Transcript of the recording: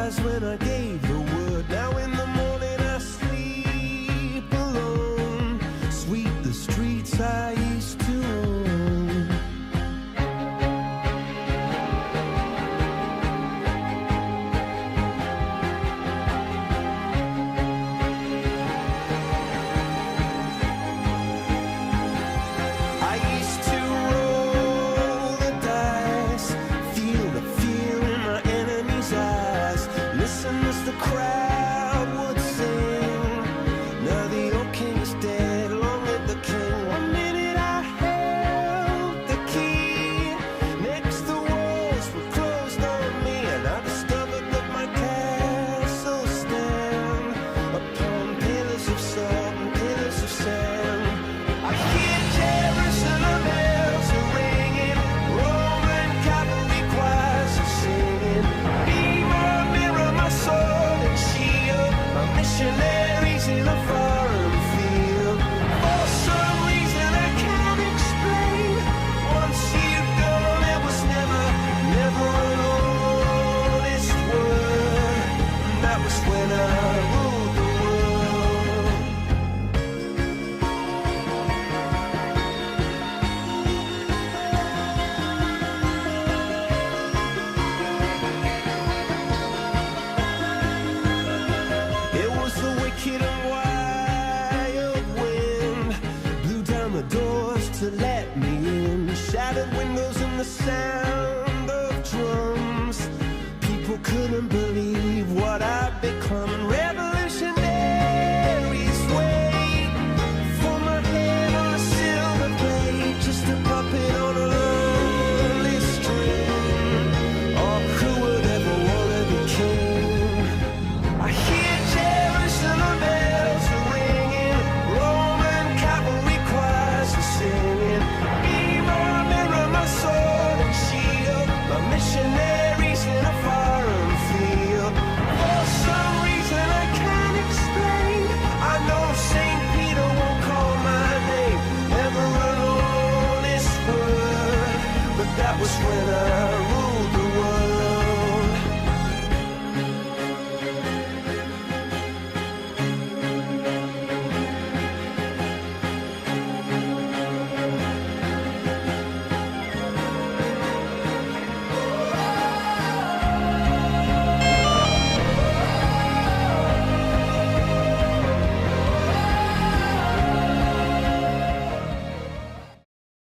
eyes when I gave the word. Now in the morning I sleep alone. Sweep the streets I used to own. I used to roll the dice, feel the fear in my enemy's eyes, listen as the crowd would sing. Now the old king is dead, long live the king. One minute I held the key, next the walls were closed on me, and I discovered that my castle stand upon pillars of salt and pillars of sand. I hear Jerusalem bells are ringing, Roman cavalry choirs are singing. Be my mirror, my sword and shield, my missionaries in a foreign field. For some reason I can't explain, once you've gone there was never an honest word. And that was when I ruled the world. It was the wicked and wild wind, blew down the doors to let me in, shattered windows and the sound of drums. People couldn't believe what I'd become, and revolutionaries wait for my head on a silver plate, just a puppet on a lonely string. Oh, who would ever wanna be king? I hear Jerusalem bells are ringing, Roman cavalry choirs are singing. Be my mirror, my sword and shield, my mission